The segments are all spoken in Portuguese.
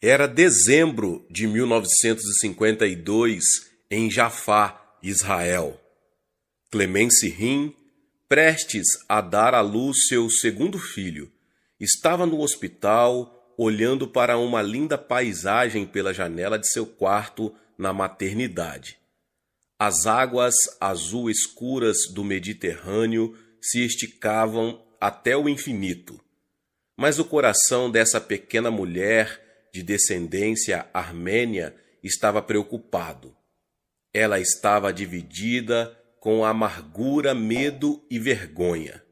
Era dezembro de 1952 em Jafá, Israel. Clemence Rim, prestes a dar à luz seu segundo filho, estava no hospital olhando para uma linda paisagem pela janela de seu quarto na maternidade. As águas azul escuras do Mediterrâneo se esticavam até o infinito. Mas o coração dessa pequena mulher de descendência armênia estava preocupado. Ela estava dividida com amargura, medo e vergonha.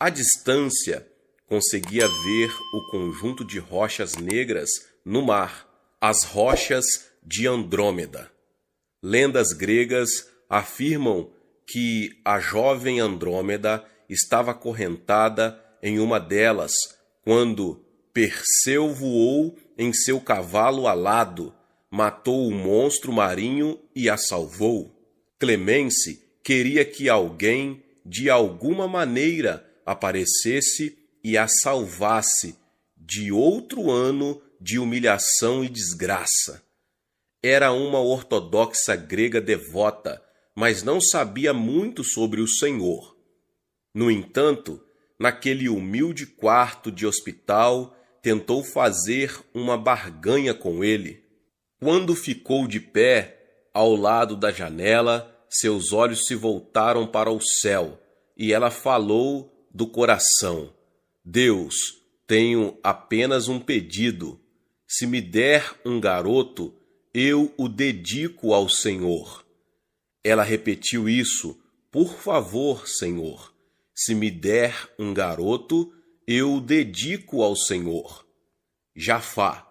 À distância, conseguia ver o conjunto de rochas negras no mar, as rochas de Andrômeda. Lendas gregas afirmam que a jovem Andrômeda estava acorrentada em uma delas quando Perseu voou em seu cavalo alado, matou o monstro marinho e a salvou. Clemence queria que alguém, de alguma maneira, aparecesse e a salvasse de outro ano de humilhação e desgraça. Era uma ortodoxa grega devota, mas não sabia muito sobre o Senhor. No entanto, naquele humilde quarto de hospital, tentou fazer uma barganha com ele. Quando ficou de pé, ao lado da janela, seus olhos se voltaram para o céu, e ela falou do coração. Deus, tenho apenas um pedido. Se me der um garoto, eu o dedico ao Senhor. Ela repetiu isso. Por favor, Senhor. Se me der um garoto, eu o dedico ao Senhor. Jafá.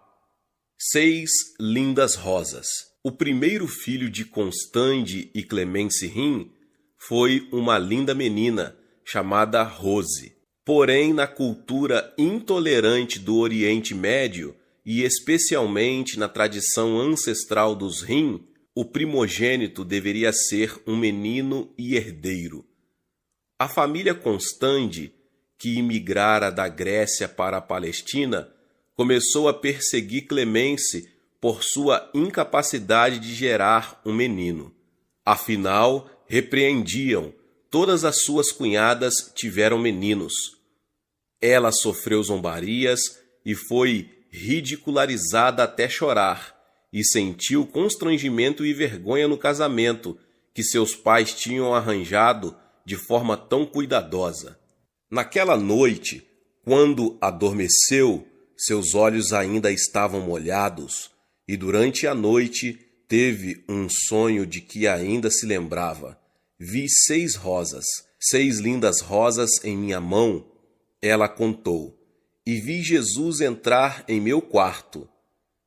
6 lindas rosas. O primeiro filho de Constande e Clemence Rim foi uma linda menina chamada Rose. Porém, na cultura intolerante do Oriente Médio, e especialmente na tradição ancestral dos Rim, o primogênito deveria ser um menino e herdeiro. A família Constande, que imigrara da Grécia para a Palestina, começou a perseguir Clemence por sua incapacidade de gerar um menino. Afinal, repreendiam, todas as suas cunhadas tiveram meninos. Ela sofreu zombarias e foi ridicularizada até chorar, e sentiu constrangimento e vergonha no casamento que seus pais tinham arranjado de forma tão cuidadosa. Naquela noite, quando adormeceu, seus olhos ainda estavam molhados, e durante a noite teve um sonho de que ainda se lembrava. Vi 6 rosas, 6 lindas rosas em minha mão, ela contou, e vi Jesus entrar em meu quarto.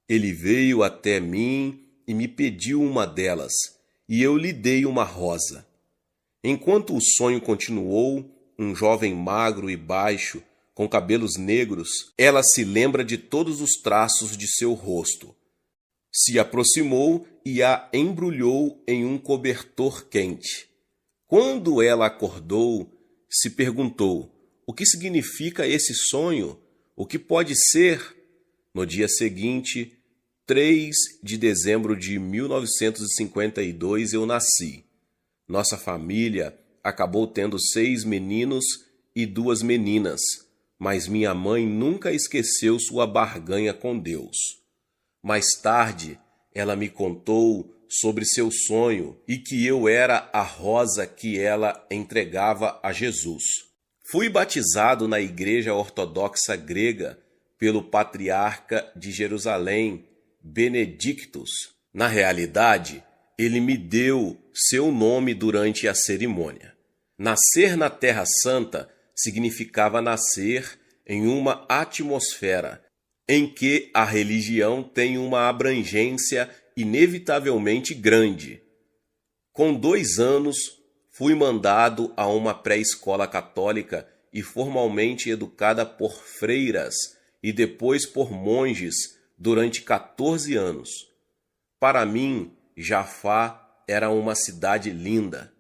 Ele veio até mim e me pediu uma delas, e eu lhe dei uma rosa. Enquanto o sonho continuou, um jovem magro e baixo, com cabelos negros, ela se lembra de todos os traços de seu rosto. Se aproximou e a embrulhou em um cobertor quente. Quando ela acordou, se perguntou: o que significa esse sonho? O que pode ser? No dia seguinte, 3 de dezembro de 1952, eu nasci. Nossa família acabou tendo 6 meninos e 2 meninas, mas minha mãe nunca esqueceu sua barganha com Deus. Mais tarde, ela me contou sobre seu sonho e que eu era a rosa que ela entregava a Jesus. Fui batizado na Igreja Ortodoxa Grega pelo Patriarca de Jerusalém, Benedictus. Na realidade, ele me deu seu nome durante a cerimônia. Nascer na Terra Santa significava nascer em uma atmosfera em que a religião tem uma abrangência inevitavelmente grande. Com 2 anos, fui mandado a uma pré-escola católica e formalmente educada por freiras e depois por monges durante 14 anos. Para mim, Jafá era uma cidade linda.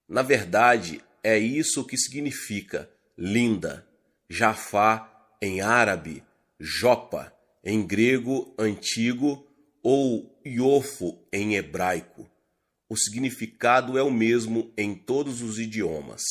Na verdade, é isso que significa linda. Jafá, em árabe, Jopa, em grego antigo, ou Iofo em hebraico. O significado é o mesmo em todos os idiomas.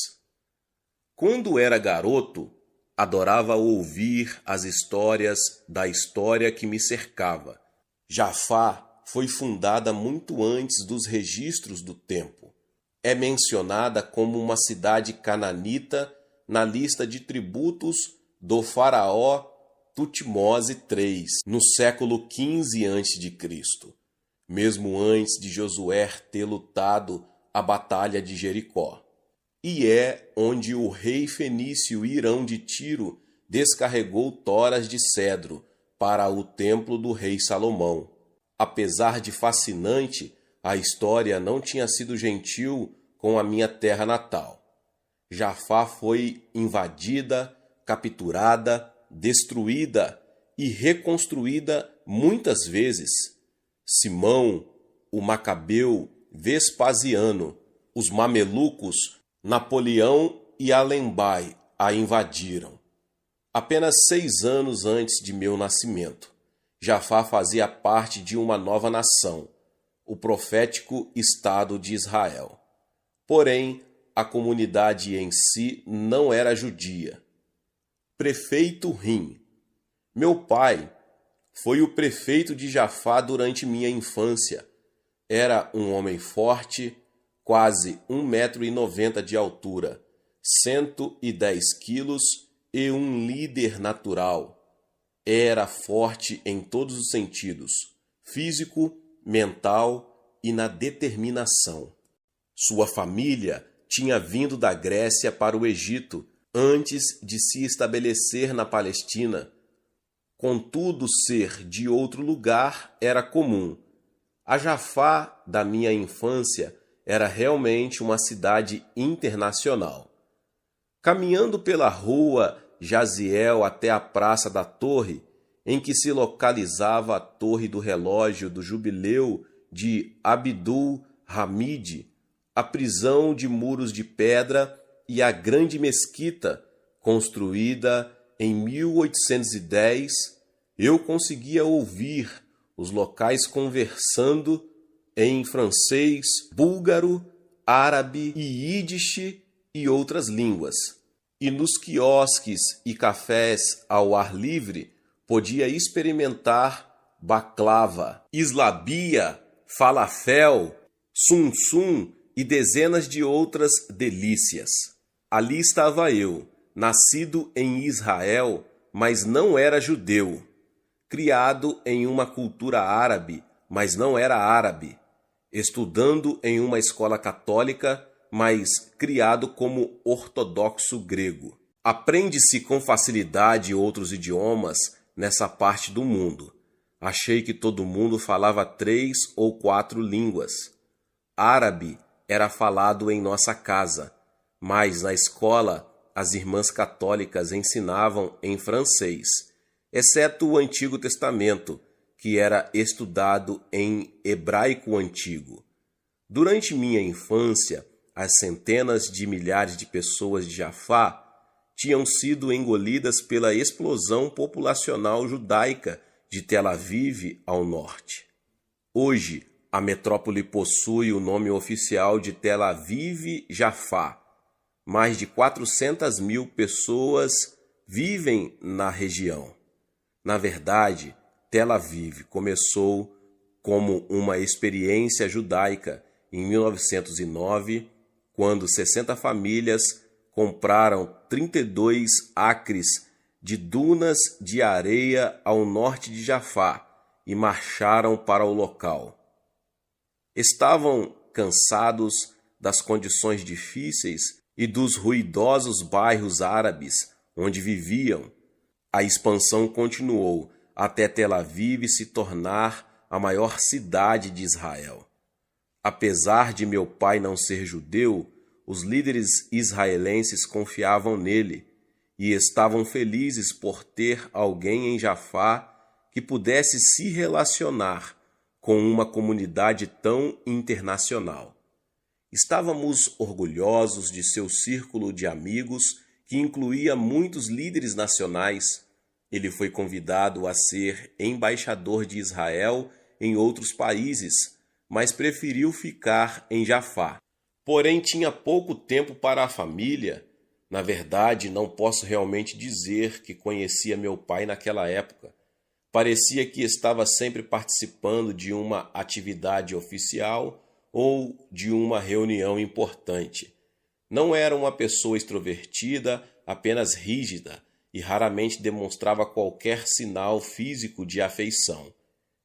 Quando era garoto, adorava ouvir as histórias da história que me cercava. Jafá foi fundada muito antes dos registros do tempo. É mencionada como uma cidade cananita na lista de tributos do faraó Tutmose III, no século XV a.C., mesmo antes de Josué ter lutado a Batalha de Jericó. E é onde o rei fenício Irão de Tiro descarregou toras de cedro para o templo do rei Salomão. Apesar de fascinante, a história não tinha sido gentil com a minha terra natal. Jafá foi invadida, capturada, destruída e reconstruída muitas vezes. Simão, o Macabeu, Vespasiano, os mamelucos, Napoleão e Alembai a invadiram. Apenas 6 anos antes de meu nascimento, Jafá fazia parte de uma nova nação, o profético Estado de Israel. Porém, a comunidade em si não era judia. Prefeito Rim. Meu pai foi o prefeito de Jafá durante minha infância. Era um homem forte, quase 1,90 m de altura, 110 quilos e um líder natural. Era forte em todos os sentidos, físico, mental e na determinação. Sua família tinha vindo da Grécia para o Egito antes de se estabelecer na Palestina. Contudo, ser de outro lugar era comum. A Jafá da minha infância era realmente uma cidade internacional. Caminhando pela rua Jaziel até a Praça da Torre, em que se localizava a Torre do Relógio do Jubileu de Abdul Hamid, a prisão de muros de pedra e a grande mesquita, construída em 1810, eu conseguia ouvir os locais conversando em francês, búlgaro, árabe e ídish e outras línguas. E nos quiosques e cafés ao ar livre, podia experimentar baklava, islabia, falafel, sum-sum e dezenas de outras delícias. Ali estava eu, nascido em Israel, mas não era judeu, criado em uma cultura árabe, mas não era árabe, estudando em uma escola católica, mas criado como ortodoxo grego. Aprende-se com facilidade outros idiomas nessa parte do mundo. Achei que todo mundo falava 3 ou 4 línguas. Árabe era falado em nossa casa, mas na escola as irmãs católicas ensinavam em francês, exceto o Antigo Testamento, que era estudado em hebraico antigo. Durante minha infância, as centenas de milhares de pessoas de Jafá tinham sido engolidas pela explosão populacional judaica de Tel Aviv ao norte. Hoje, a metrópole possui o nome oficial de Tel Aviv-Jafá. Mais de 400.000 pessoas vivem na região. Na verdade, Tel Aviv começou como uma experiência judaica em 1909, quando 60 famílias compraram 32 acres de dunas de areia ao norte de Jafá e marcharam para o local. Estavam cansados das condições difíceis e dos ruidosos bairros árabes onde viviam. A expansão continuou até Tel Aviv se tornar a maior cidade de Israel. Apesar de meu pai não ser judeu, os líderes israelenses confiavam nele e estavam felizes por ter alguém em Jafá que pudesse se relacionar com uma comunidade tão internacional. Estávamos orgulhosos de seu círculo de amigos, que incluía muitos líderes nacionais. Ele foi convidado a ser embaixador de Israel em outros países, mas preferiu ficar em Jafá. Porém, tinha pouco tempo para a família. Na verdade, não posso realmente dizer que conhecia meu pai naquela época. Parecia que estava sempre participando de uma atividade oficial ou de uma reunião importante. Não era uma pessoa extrovertida, apenas rígida, e raramente demonstrava qualquer sinal físico de afeição.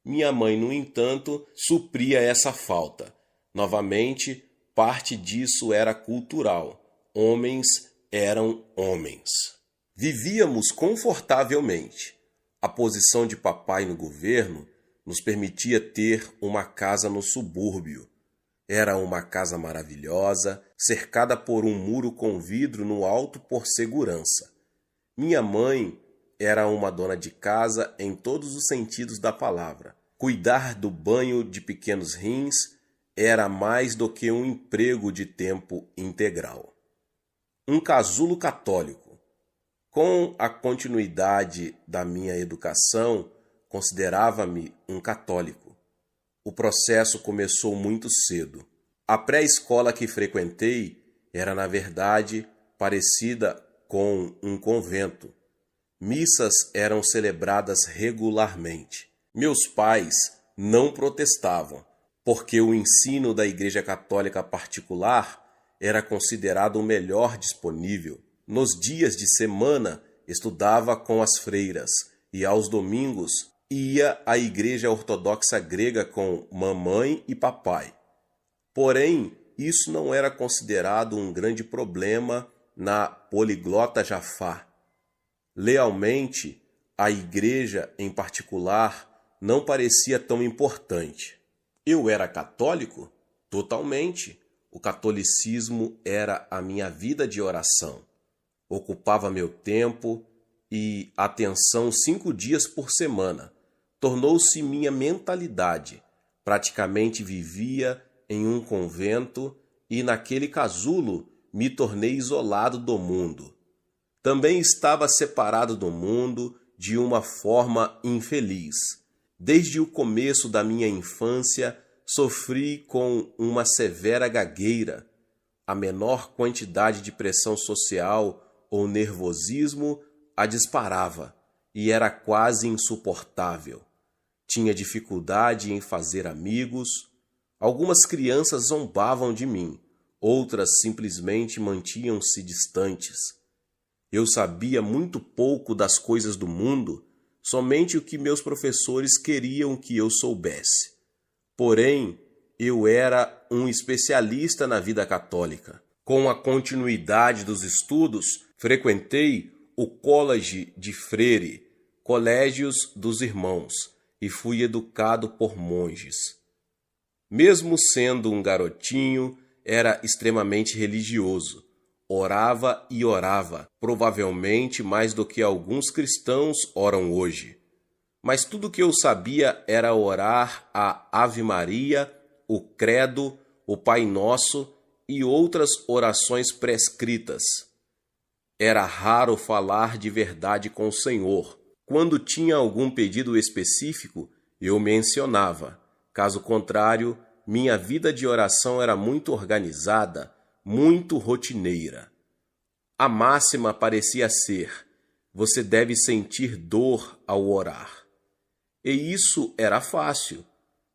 Minha mãe, no entanto, supria essa falta. Novamente, parte disso era cultural. Homens eram homens. Vivíamos confortavelmente. A posição de papai no governo nos permitia ter uma casa no subúrbio. Era uma casa maravilhosa, cercada por um muro com vidro no alto por segurança. Minha mãe era uma dona de casa em todos os sentidos da palavra. Cuidar do banho de pequenos rins era mais do que um emprego de tempo integral. Um casulo católico. Com a continuidade da minha educação, considerava-me um católico. O processo começou muito cedo. A pré-escola que frequentei era, na verdade, parecida com um convento. Missas eram celebradas regularmente. Meus pais não protestavam, porque o ensino da Igreja Católica particular era considerado o melhor disponível. Nos dias de semana, estudava com as freiras e aos domingos ia à Igreja Ortodoxa Grega com mamãe e papai. Porém, isso não era considerado um grande problema na poliglota Jafá. Lealmente, a igreja em particular não parecia tão importante. Eu era católico? Totalmente. O catolicismo era a minha vida de oração. Ocupava meu tempo e atenção 5 dias por semana. Tornou-se minha mentalidade. Praticamente vivia em um convento e naquele casulo me tornei isolado do mundo. Também estava separado do mundo de uma forma infeliz. Desde o começo da minha infância, sofri com uma severa gagueira. A menor quantidade de pressão social ou nervosismo a disparava e era quase insuportável. Tinha dificuldade em fazer amigos. Algumas crianças zombavam de mim, outras simplesmente mantinham-se distantes. Eu sabia muito pouco das coisas do mundo, somente o que meus professores queriam que eu soubesse. Porém, eu era um especialista na vida católica. Com a continuidade dos estudos, frequentei o College de Freire, Colégios dos Irmãos, e fui educado por monges. Mesmo sendo um garotinho, era extremamente religioso. Orava e orava, provavelmente mais do que alguns cristãos oram hoje. Mas tudo que eu sabia era orar a Ave Maria, o Credo, o Pai Nosso e outras orações prescritas. Era raro falar de verdade com o Senhor. Quando tinha algum pedido específico, eu mencionava. Caso contrário, minha vida de oração era muito organizada, muito rotineira. A máxima parecia ser: você deve sentir dor ao orar. E isso era fácil.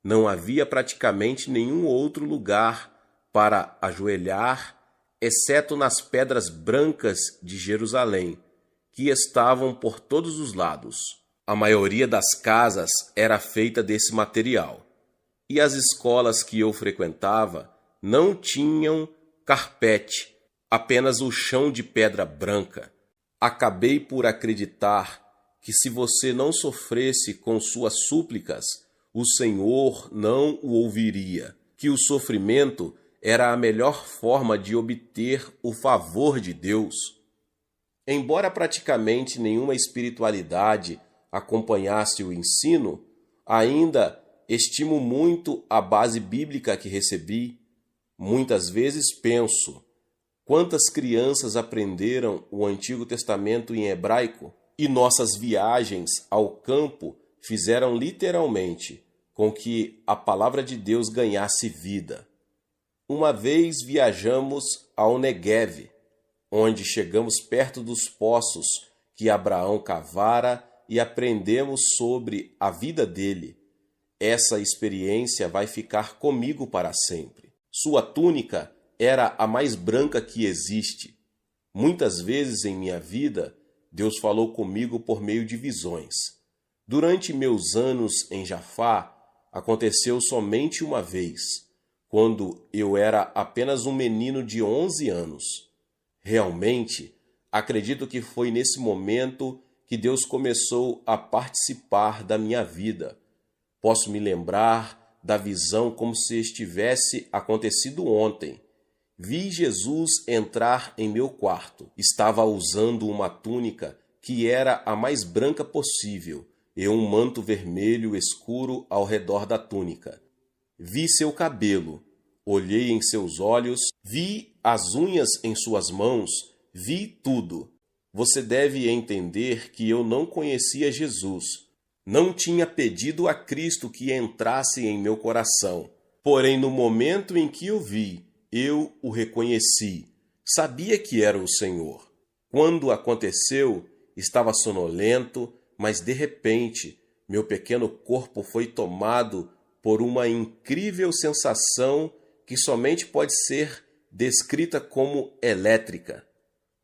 Não havia praticamente nenhum outro lugar para ajoelhar, exceto nas pedras brancas de Jerusalém, que estavam por todos os lados. A maioria das casas era feita desse material. E as escolas que eu frequentava não tinham carpete, apenas o chão de pedra branca. Acabei por acreditar que se você não sofresse com suas súplicas, o Senhor não o ouviria, que o sofrimento era a melhor forma de obter o favor de Deus. Embora praticamente nenhuma espiritualidade acompanhasse o ensino, ainda estimo muito a base bíblica que recebi. Muitas vezes penso: quantas crianças aprenderam o Antigo Testamento em hebraico? E nossas viagens ao campo fizeram literalmente com que a palavra de Deus ganhasse vida. Uma vez viajamos ao Negueve, onde chegamos perto dos poços que Abraão cavara e aprendemos sobre a vida dele. Essa experiência vai ficar comigo para sempre. Sua túnica era a mais branca que existe. Muitas vezes em minha vida, Deus falou comigo por meio de visões. Durante meus anos em Jafá, aconteceu somente uma vez, quando eu era apenas um menino de 11 anos. Realmente, acredito que foi nesse momento que Deus começou a participar da minha vida. Posso me lembrar da visão como se estivesse acontecido ontem. Vi Jesus entrar em meu quarto. Estava usando uma túnica que era a mais branca possível e um manto vermelho escuro ao redor da túnica. Vi seu cabelo, olhei em seus olhos, vi as unhas em suas mãos, vi tudo. Você deve entender que eu não conhecia Jesus. Não tinha pedido a Cristo que entrasse em meu coração. Porém, no momento em que o vi, eu o reconheci. Sabia que era o Senhor. Quando aconteceu, estava sonolento, mas de repente, meu pequeno corpo foi tomado por uma incrível sensação que somente pode ser descrita como elétrica.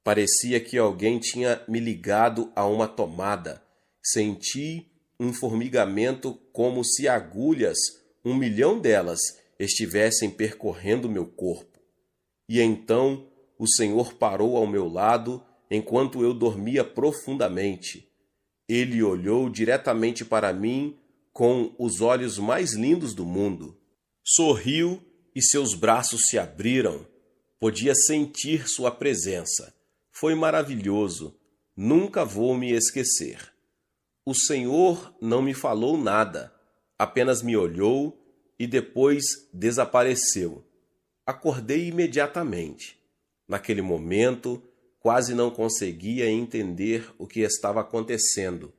Parecia que alguém tinha me ligado a uma tomada. Senti um formigamento como se agulhas, 1 milhão delas, estivessem percorrendo meu corpo. E então o Senhor parou ao meu lado enquanto eu dormia profundamente. Ele olhou diretamente para mim com os olhos mais lindos do mundo. Sorriu e seus braços se abriram. Podia sentir sua presença. Foi maravilhoso. Nunca vou me esquecer. O Senhor não me falou nada, apenas me olhou e depois desapareceu. Acordei imediatamente. Naquele momento, quase não conseguia entender o que estava acontecendo,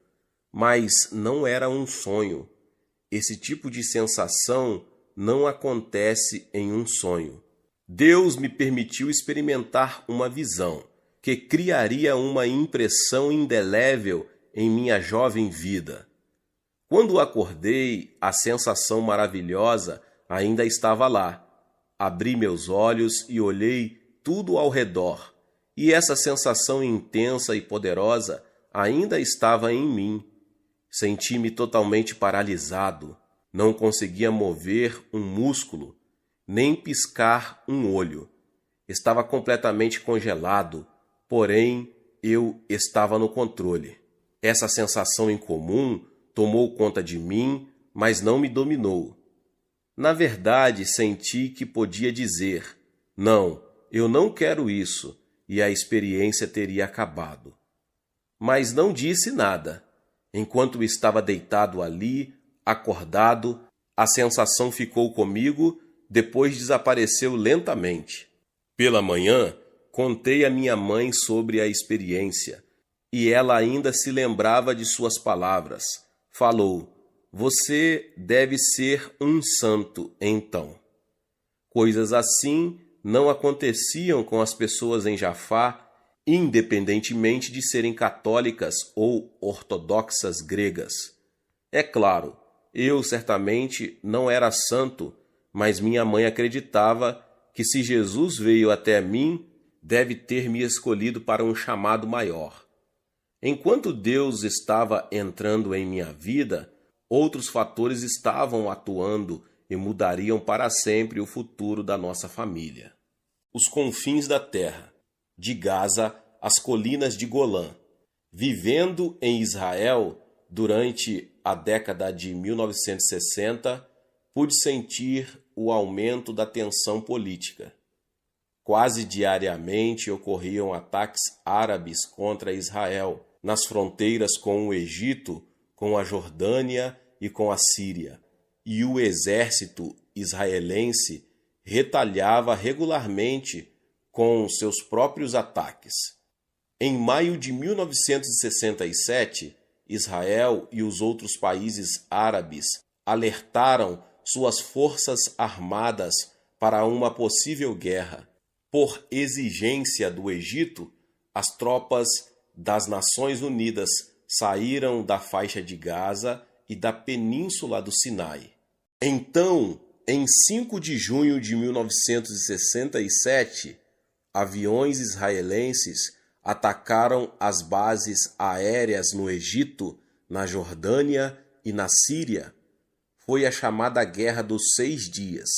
mas não era um sonho. Esse tipo de sensação não acontece em um sonho. Deus me permitiu experimentar uma visão que criaria uma impressão indelével em minha jovem vida. Quando acordei, a sensação maravilhosa ainda estava lá. Abri meus olhos e olhei tudo ao redor, e essa sensação intensa e poderosa ainda estava em mim. Senti-me totalmente paralisado. Não conseguia mover um músculo, nem piscar um olho. Estava completamente congelado, porém eu estava no controle. Essa sensação incomum tomou conta de mim, mas não me dominou. Na verdade, senti que podia dizer: não, eu não quero isso, e a experiência teria acabado. Mas não disse nada. Enquanto estava deitado ali, acordado, a sensação ficou comigo, depois desapareceu lentamente. Pela manhã, contei à minha mãe sobre a experiência, e ela ainda se lembrava de suas palavras. Falou: você deve ser um santo, então. Coisas assim não aconteciam com as pessoas em Jafá, independentemente de serem católicas ou ortodoxas gregas. É claro, eu certamente não era santo, mas minha mãe acreditava que se Jesus veio até mim, deve ter me escolhido para um chamado maior. Enquanto Deus estava entrando em minha vida, outros fatores estavam atuando e mudariam para sempre o futuro da nossa família. Os confins da terra, de Gaza às colinas de Golã. Vivendo em Israel durante a década de 1960, pude sentir o aumento da tensão política. Quase diariamente ocorriam ataques árabes contra Israel, nas fronteiras com o Egito, com a Jordânia e com a Síria, e o exército israelense retalhava regularmente com seus próprios ataques. Em maio de 1967, Israel e os outros países árabes alertaram suas forças armadas para uma possível guerra. Por exigência do Egito, as tropas das Nações Unidas saíram da faixa de Gaza e da península do Sinai. Então, em 5 de junho de 1967, aviões israelenses atacaram as bases aéreas no Egito, na Jordânia e na Síria. Foi a chamada Guerra dos 6 Dias.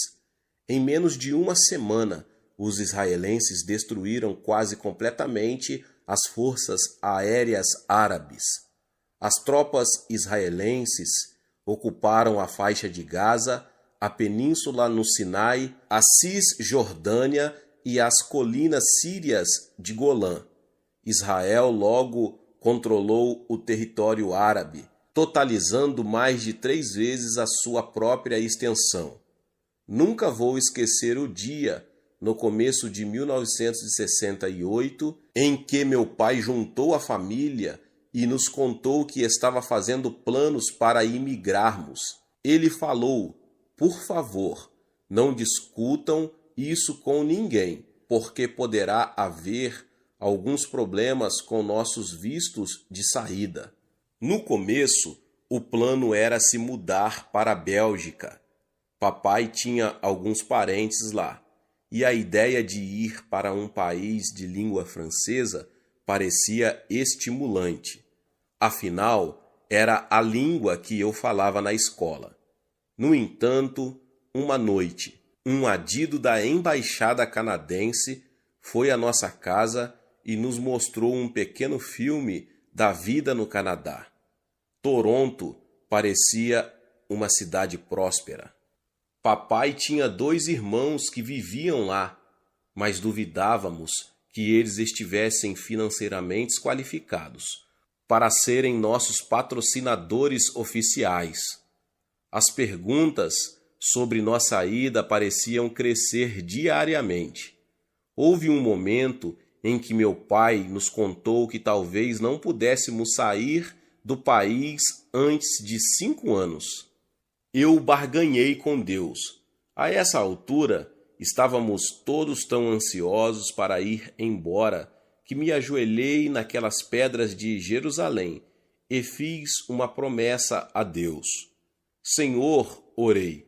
Em menos de uma semana, os israelenses destruíram quase completamente as forças aéreas árabes. As tropas israelenses ocuparam a faixa de Gaza, a península no Sinai, a Cisjordânia e as colinas sírias de Golã. Israel logo controlou o território árabe, totalizando mais de 3 vezes a sua própria extensão. Nunca vou esquecer o dia, no começo de 1968, em que meu pai juntou a família e nos contou que estava fazendo planos para imigrarmos. Ele falou: por favor, não discutam isso com ninguém, porque poderá haver alguns problemas com nossos vistos de saída. No começo, o plano era se mudar para a Bélgica. Papai tinha alguns parentes lá, e a ideia de ir para um país de língua francesa parecia estimulante. Afinal, era a língua que eu falava na escola. No entanto, uma noite, um adido da embaixada canadense foi à nossa casa e nos mostrou um pequeno filme da vida no Canadá. Toronto parecia uma cidade próspera. Papai tinha 2 irmãos que viviam lá, mas duvidávamos que eles estivessem financeiramente qualificados para serem nossos patrocinadores oficiais. As perguntas sobre nossa ida pareciam crescer diariamente. Houve um momento em que meu pai nos contou que talvez não pudéssemos sair do país antes de 5 anos. Eu barganhei com Deus. A essa altura, estávamos todos tão ansiosos para ir embora que me ajoelhei naquelas pedras de Jerusalém e fiz uma promessa a Deus. Senhor, orei,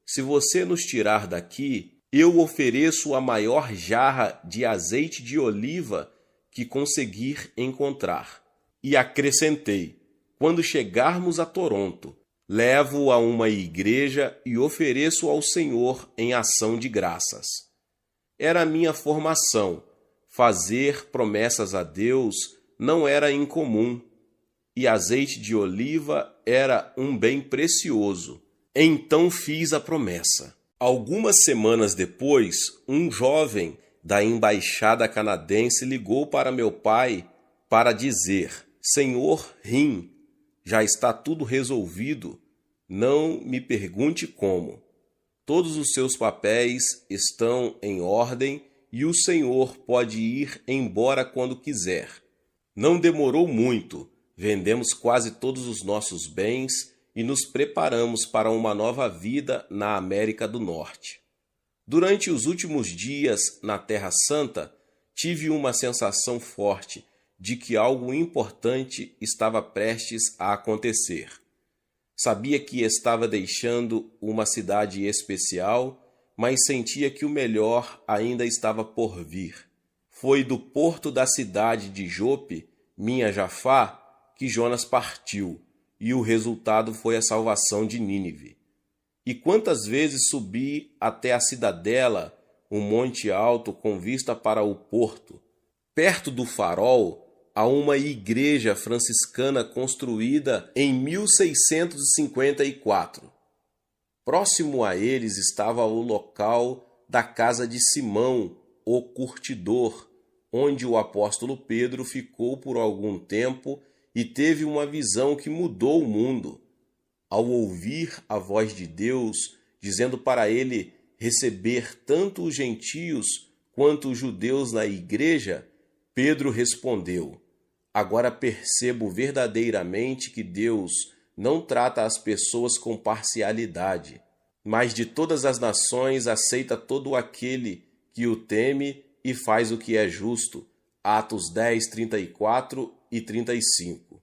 se você nos tirar daqui, eu ofereço a maior jarra de azeite de oliva que conseguir encontrar. E acrescentei: quando chegarmos a Toronto, levo-o a uma igreja e ofereço ao Senhor em ação de graças. Era a minha formação. Fazer promessas a Deus não era incomum, e azeite de oliva era um bem precioso. Então fiz a promessa. Algumas semanas depois, um jovem da embaixada canadense ligou para meu pai para dizer: Senhor Rim, já está tudo resolvido. Não me pergunte como. Todos os seus papéis estão em ordem e o senhor pode ir embora quando quiser. Não demorou muito. Vendemos quase todos os nossos bens e nos preparamos para uma nova vida na América do Norte. Durante os últimos dias na Terra Santa, tive uma sensação forte de que algo importante estava prestes a acontecer. Sabia que estava deixando uma cidade especial, mas sentia que o melhor ainda estava por vir. Foi do porto da cidade de Jope, minha Jafá, que Jonas partiu, e o resultado foi a salvação de Nínive. E quantas vezes subi até a cidadela, um monte alto com vista para o porto. Perto do farol, há uma igreja franciscana construída em 1654. Próximo a eles estava o local da casa de Simão, o curtidor, onde o apóstolo Pedro ficou por algum tempo e teve uma visão que mudou o mundo. Ao ouvir a voz de Deus, dizendo para ele receber tanto os gentios quanto os judeus na igreja, Pedro respondeu: agora percebo verdadeiramente que Deus não trata as pessoas com parcialidade, mas de todas as nações aceita todo aquele que o teme e faz o que é justo. Atos 10, 34 e 35.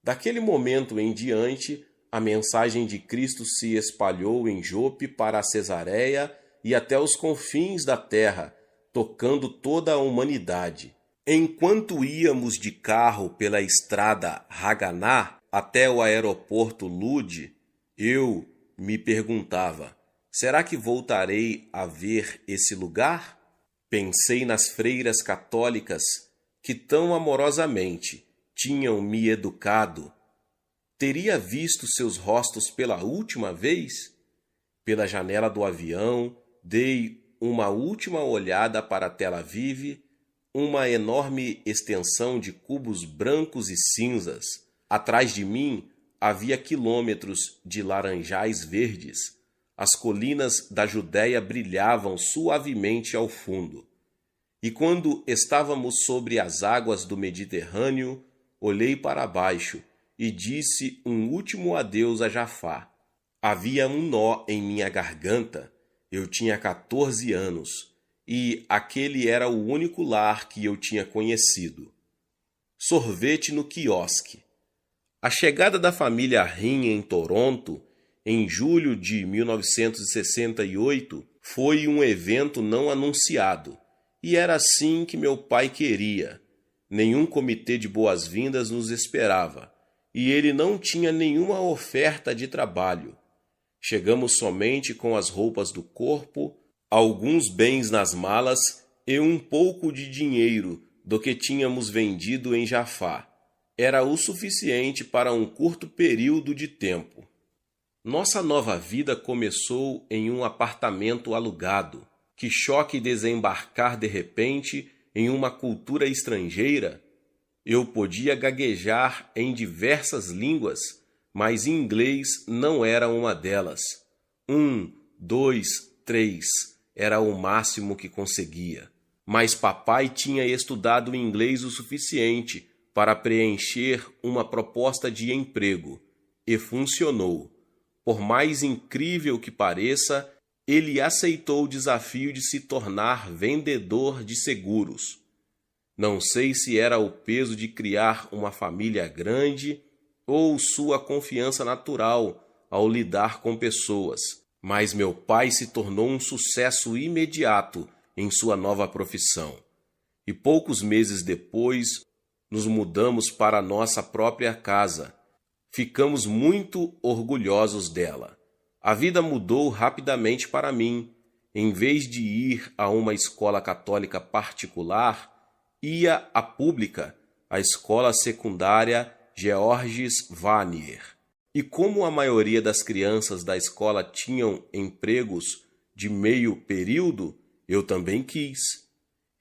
Daquele momento em diante, a mensagem de Cristo se espalhou em Jope para a Cesareia e até os confins da terra, tocando toda a humanidade. Enquanto íamos de carro pela estrada Haganá até o aeroporto Lude, eu me perguntava: será que voltarei a ver esse lugar? Pensei nas freiras católicas que tão amorosamente tinham me educado. Teria visto seus rostos pela última vez? Pela janela do avião, dei uma última olhada para Tel Aviv, uma enorme extensão de cubos brancos e cinzas. Atrás de mim havia quilômetros de laranjais verdes. As colinas da Judéia brilhavam suavemente ao fundo. E quando estávamos sobre as águas do Mediterrâneo, olhei para baixo e disse um último adeus a Jafá. Havia um nó em minha garganta. Eu tinha 14 anos e aquele era o único lar que eu tinha conhecido. Sorvete no quiosque. A chegada da família Rim em Toronto, em julho de 1968, foi um evento não anunciado, e era assim que meu pai queria. Nenhum comitê de boas-vindas nos esperava, e ele não tinha nenhuma oferta de trabalho. Chegamos somente com as roupas do corpo, alguns bens nas malas e um pouco de dinheiro do que tínhamos vendido em Jafá. Era o suficiente para um curto período de tempo. Nossa nova vida começou em um apartamento alugado. Que choque desembarcar de repente em uma cultura estrangeira. Eu podia gaguejar em diversas línguas, mas inglês não era uma delas. 1, 2, 3 era o máximo que conseguia. Mas papai tinha estudado inglês o suficiente para preencher uma proposta de emprego, e funcionou. Por mais incrível que pareça, ele aceitou o desafio de se tornar vendedor de seguros. Não sei se era o peso de criar uma família grande ou sua confiança natural ao lidar com pessoas, mas meu pai se tornou um sucesso imediato em sua nova profissão. E poucos meses depois, nos mudamos para nossa própria casa. Ficamos muito orgulhosos dela. A vida mudou rapidamente para mim. Em vez de ir a uma escola católica particular, ia à pública, a escola secundária Georges Vanier. E como a maioria das crianças da escola tinham empregos de meio período, eu também quis.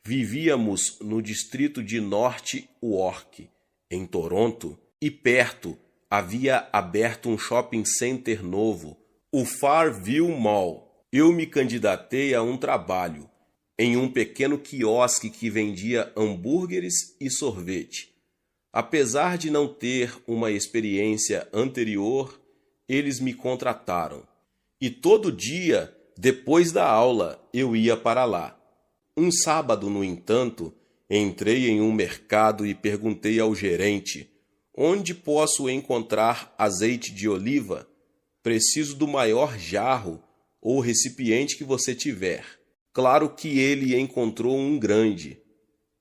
Vivíamos no distrito de North York, em Toronto, e perto havia aberto um shopping center novo, o Fairview Mall. Eu me candidatei a um trabalho em um pequeno quiosque que vendia hambúrgueres e sorvete. Apesar de não ter uma experiência anterior, eles me contrataram. E todo dia, depois da aula, eu ia para lá. Um sábado, no entanto, entrei em um mercado e perguntei ao gerente: onde posso encontrar azeite de oliva? Preciso do maior jarro ou recipiente que você tiver. Claro que ele encontrou um grande.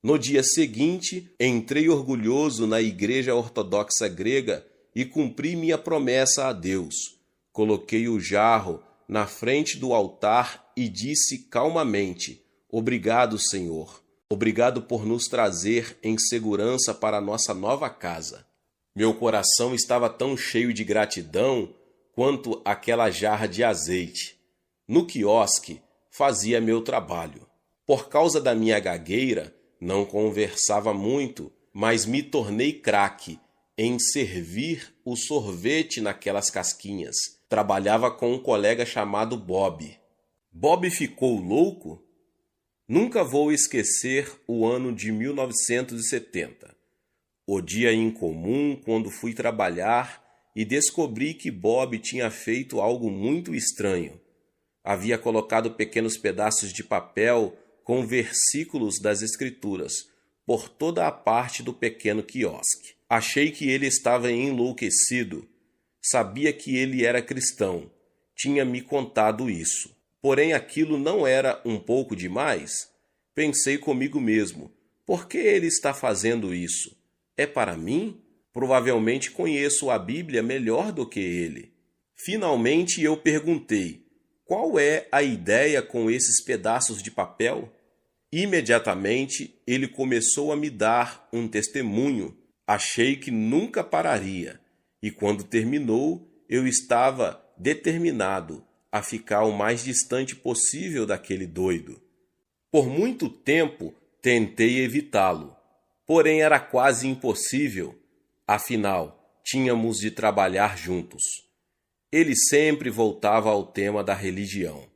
No dia seguinte, entrei orgulhoso na igreja ortodoxa grega e cumpri minha promessa a Deus. Coloquei o jarro na frente do altar e disse calmamente: obrigado, Senhor. Obrigado por nos trazer em segurança para nossa nova casa. Meu coração estava tão cheio de gratidão quanto aquela jarra de azeite. No quiosque, fazia meu trabalho. Por causa da minha gagueira, não conversava muito, mas me tornei craque em servir o sorvete naquelas casquinhas. Trabalhava com um colega chamado Bob. Bob ficou louco? Nunca vou esquecer o ano de 1970. O dia incomum quando fui trabalhar e descobri que Bob tinha feito algo muito estranho. Havia colocado pequenos pedaços de papel com versículos das Escrituras por toda a parte do pequeno quiosque. Achei que ele estava enlouquecido. Sabia que ele era cristão. Tinha me contado isso. Porém, aquilo não era um pouco demais? Pensei comigo mesmo. Por que ele está fazendo isso? É para mim? Provavelmente conheço a Bíblia melhor do que ele. Finalmente eu perguntei: qual é a ideia com esses pedaços de papel? Imediatamente ele começou a me dar um testemunho. Achei que nunca pararia, e quando terminou, eu estava determinado a ficar o mais distante possível daquele doido. Por muito tempo tentei evitá-lo, porém era quase impossível, afinal, tínhamos de trabalhar juntos. Ele sempre voltava ao tema da religião.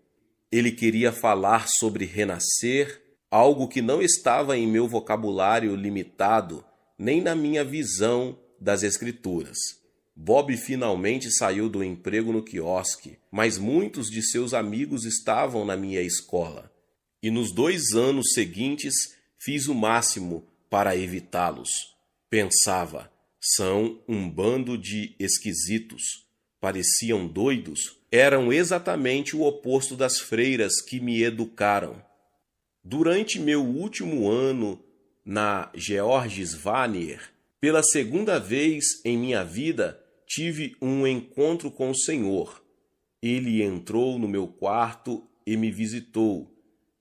Ele queria falar sobre renascer, algo que não estava em meu vocabulário limitado, nem na minha visão das Escrituras. Bob finalmente saiu do emprego no quiosque, mas muitos de seus amigos estavam na minha escola. E nos 2 anos seguintes fiz o máximo para evitá-los. Pensava, são um bando de esquisitos. Pareciam doidos. Eram exatamente o oposto das freiras que me educaram. Durante meu último ano na Georges Vanier, pela segunda vez em minha vida, tive um encontro com o Senhor. Ele entrou no meu quarto e me visitou,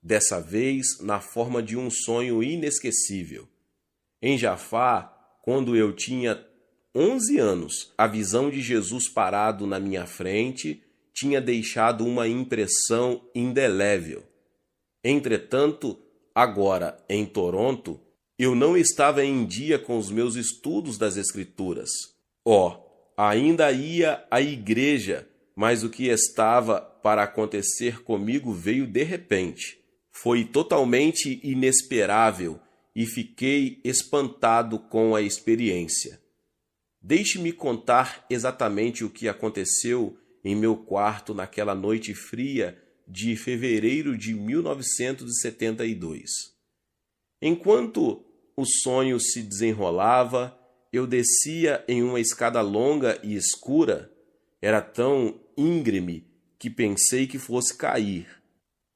dessa vez na forma de um sonho inesquecível. Em Jafá, quando eu tinha 11 anos, a visão de Jesus parado na minha frente tinha deixado uma impressão indelével. Entretanto, agora, em Toronto, eu não estava em dia com os meus estudos das Escrituras. Ainda ia à igreja, mas o que estava para acontecer comigo veio de repente. Foi totalmente inesperável e fiquei espantado com a experiência. Deixe-me contar exatamente o que aconteceu em meu quarto naquela noite fria de fevereiro de 1972. Enquanto o sonho se desenrolava, eu descia em uma escada longa e escura. Era tão íngreme que pensei que fosse cair.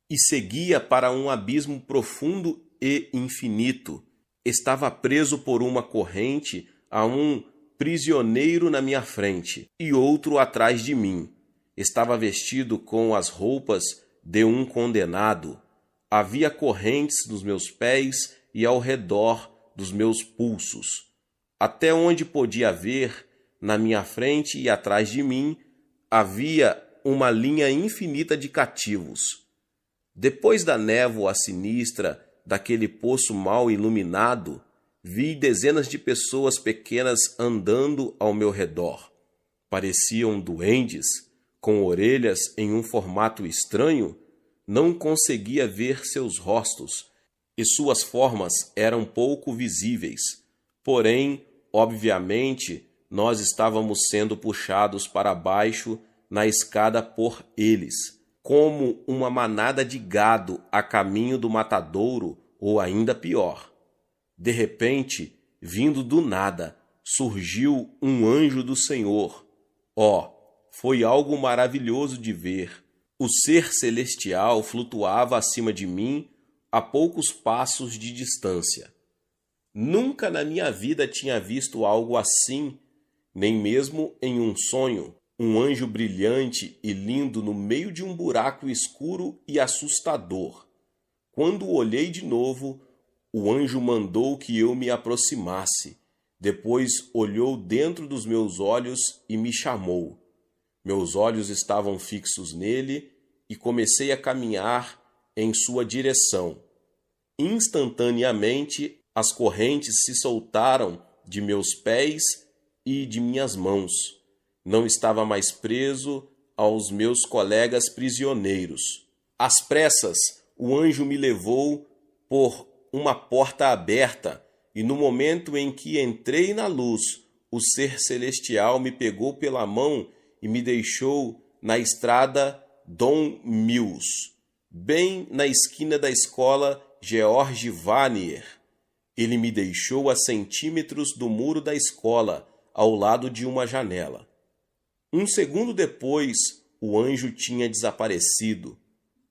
E seguia para um abismo profundo e infinito. Estava preso por uma corrente a um prisioneiro na minha frente e outro atrás de mim. Estava vestido com as roupas de um condenado. Havia correntes nos meus pés e ao redor dos meus pulsos. Até onde podia ver, na minha frente e atrás de mim, havia uma linha infinita de cativos. Depois da névoa sinistra daquele poço mal iluminado, vi dezenas de pessoas pequenas andando ao meu redor. Pareciam duendes, com orelhas em um formato estranho. Não conseguia ver seus rostos, e suas formas eram pouco visíveis. Porém, obviamente, nós estávamos sendo puxados para baixo na escada por eles, como uma manada de gado a caminho do matadouro, ou ainda pior. De repente, vindo do nada, surgiu um anjo do Senhor. Foi algo maravilhoso de ver. O ser celestial flutuava acima de mim a poucos passos de distância. Nunca na minha vida tinha visto algo assim, nem mesmo em um sonho. Um anjo brilhante e lindo no meio de um buraco escuro e assustador. Quando olhei de novo, o anjo mandou que eu me aproximasse. Depois olhou dentro dos meus olhos e me chamou. Meus olhos estavam fixos nele e comecei a caminhar em sua direção. Instantaneamente, as correntes se soltaram de meus pés e de minhas mãos. Não estava mais preso aos meus colegas prisioneiros. Às pressas, o anjo me levou por uma porta aberta, e no momento em que entrei na luz, o ser celestial me pegou pela mão e me deixou na estrada Dom Mills, bem na esquina da escola George Vanier. Ele me deixou a centímetros do muro da escola, ao lado de uma janela. Um segundo depois, o anjo tinha desaparecido.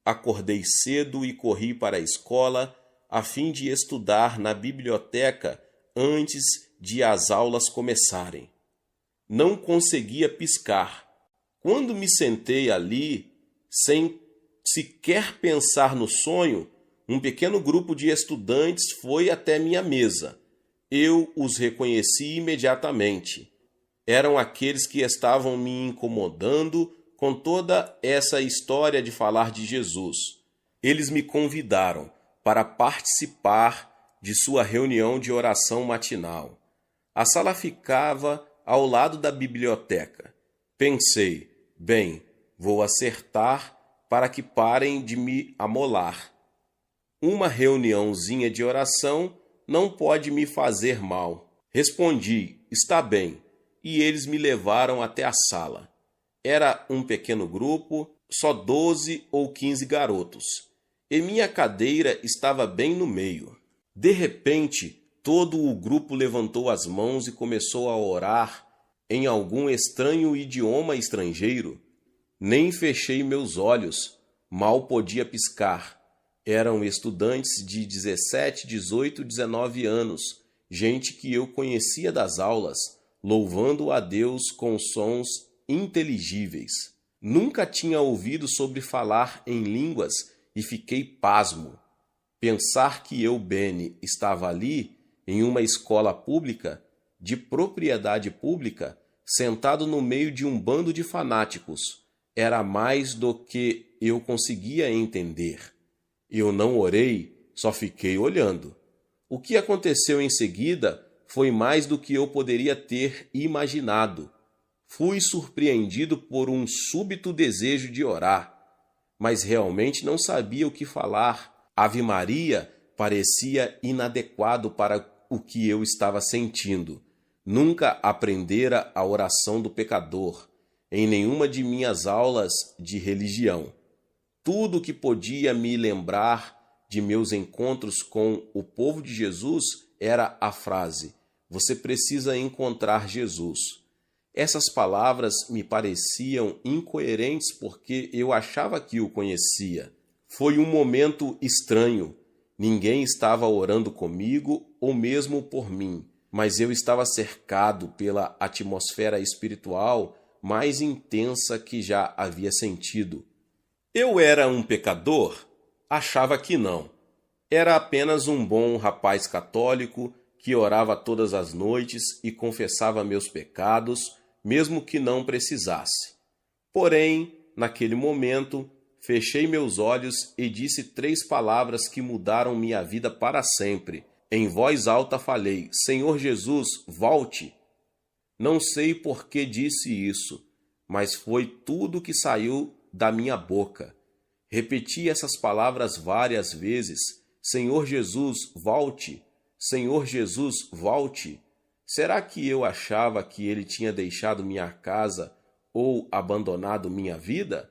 Acordei cedo e corri para a escola a fim de estudar na biblioteca antes de as aulas começarem. Não conseguia piscar. Quando me sentei ali, sem sequer pensar no sonho, um pequeno grupo de estudantes foi até minha mesa. Eu os reconheci imediatamente. Eram aqueles que estavam me incomodando com toda essa história de falar de Jesus. Eles me convidaram para participar de sua reunião de oração matinal. A sala ficava ao lado da biblioteca. Pensei, bem, vou acertar para que parem de me amolar. Uma reuniãozinha de oração não pode me fazer mal. Respondi, está bem, e eles me levaram até a sala. Era um pequeno grupo, só 12 ou 15 garotos, e minha cadeira estava bem no meio. De repente, todo o grupo levantou as mãos e começou a orar em algum estranho idioma estrangeiro. Nem fechei meus olhos, mal podia piscar. Eram estudantes de 17, 18, 19 anos, gente que eu conhecia das aulas, louvando a Deus com sons inteligíveis. Nunca tinha ouvido sobre falar em línguas e fiquei pasmo. Pensar que eu, Benny, estava ali, em uma escola pública, de propriedade pública, sentado no meio de um bando de fanáticos, era mais do que eu conseguia entender. Eu não orei, só fiquei olhando. O que aconteceu em seguida foi mais do que eu poderia ter imaginado. Fui surpreendido por um súbito desejo de orar, mas realmente não sabia o que falar. Ave Maria parecia inadequado para o que eu estava sentindo. Nunca aprendera a oração do pecador em nenhuma de minhas aulas de religião. Tudo que podia me lembrar de meus encontros com o povo de Jesus era a frase: você precisa encontrar Jesus. Essas palavras me pareciam incoerentes porque eu achava que o conhecia. Foi um momento estranho. Ninguém estava orando comigo ou mesmo por mim, mas eu estava cercado pela atmosfera espiritual mais intensa que já havia sentido. Eu era um pecador? Achava que não. Era apenas um bom rapaz católico que orava todas as noites e confessava meus pecados, mesmo que não precisasse. Porém, naquele momento, fechei meus olhos e disse 3 palavras que mudaram minha vida para sempre. Em voz alta falei: Senhor Jesus, volte! Não sei por que disse isso, mas foi tudo que saiu da minha boca. Repeti essas palavras várias vezes: Senhor Jesus, volte! Senhor Jesus, volte! Será que eu achava que ele tinha deixado minha casa ou abandonado minha vida?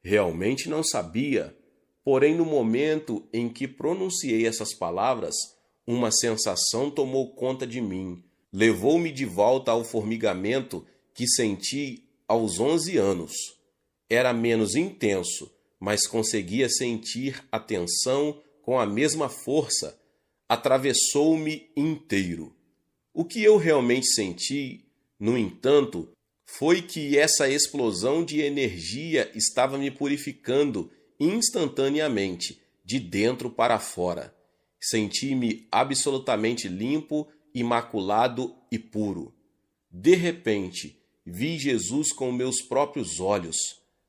Realmente não sabia. Porém, no momento em que pronunciei essas palavras, uma sensação tomou conta de mim. Levou-me de volta ao formigamento que senti aos 11 anos. Era menos intenso, mas conseguia sentir a tensão com a mesma força. Atravessou-me inteiro. O que eu realmente senti, no entanto, foi que essa explosão de energia estava me purificando instantaneamente, de dentro para fora. Senti-me absolutamente limpo, imaculado e puro. De repente, vi Jesus com meus próprios olhos.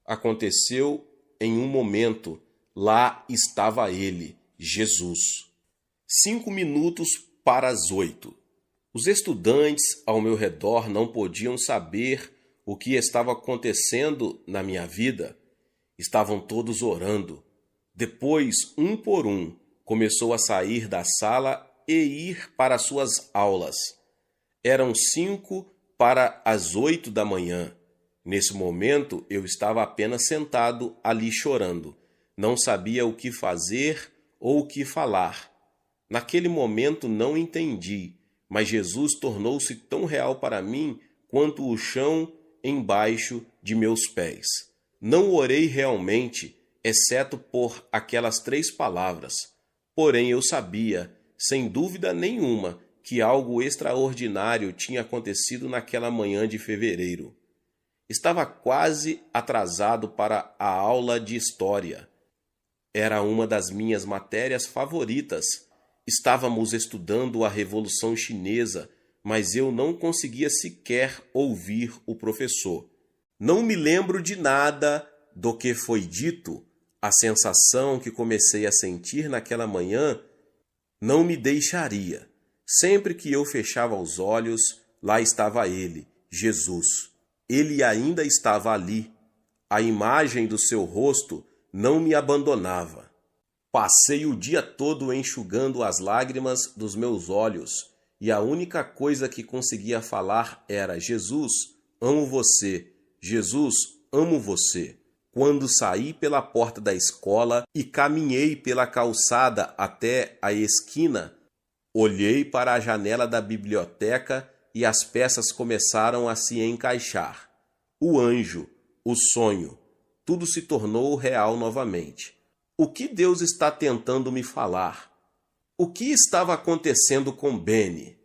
Aconteceu em um momento. Lá estava ele, Jesus. 5 minutos para as 8. Os estudantes ao meu redor não podiam saber o que estava acontecendo na minha vida. Estavam todos orando. Depois, um por um, começou a sair da sala e ir para suas aulas. Eram 7:55 da manhã. Nesse momento, eu estava apenas sentado ali chorando. Não sabia o que fazer ou o que falar. Naquele momento não entendi, mas Jesus tornou-se tão real para mim quanto o chão embaixo de meus pés. Não orei realmente, exceto por aquelas 3 palavras. Porém, eu sabia, sem dúvida nenhuma, que algo extraordinário tinha acontecido naquela manhã de fevereiro. Estava quase atrasado para a aula de história. Era uma das minhas matérias favoritas. Estávamos estudando a Revolução Chinesa, mas eu não conseguia sequer ouvir o professor. Não me lembro de nada do que foi dito. A sensação que comecei a sentir naquela manhã não me deixaria. Sempre que eu fechava os olhos, lá estava ele, Jesus. Ele ainda estava ali. A imagem do seu rosto não me abandonava. Passei o dia todo enxugando as lágrimas dos meus olhos e a única coisa que conseguia falar era: Jesus, amo você. Jesus, amo você. Quando saí pela porta da escola e caminhei pela calçada até a esquina, olhei para a janela da biblioteca e as peças começaram a se encaixar. O anjo, o sonho, tudo se tornou real novamente. O que Deus está tentando me falar? O que estava acontecendo com Benny?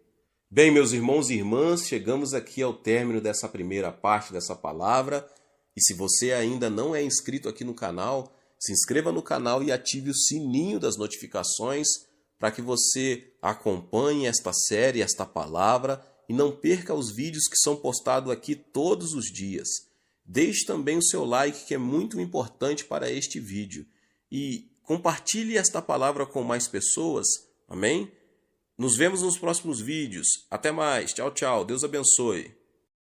Bem, meus irmãos e irmãs, chegamos aqui ao término dessa primeira parte dessa palavra. E se você ainda não é inscrito aqui no canal, se inscreva no canal e ative o sininho das notificações para que você acompanhe esta série, esta palavra, e não perca os vídeos que são postados aqui todos os dias. Deixe também o seu like, que é muito importante para este vídeo. E compartilhe esta palavra com mais pessoas. Amém? Nos vemos nos próximos vídeos. Até mais. Tchau, tchau. Deus abençoe.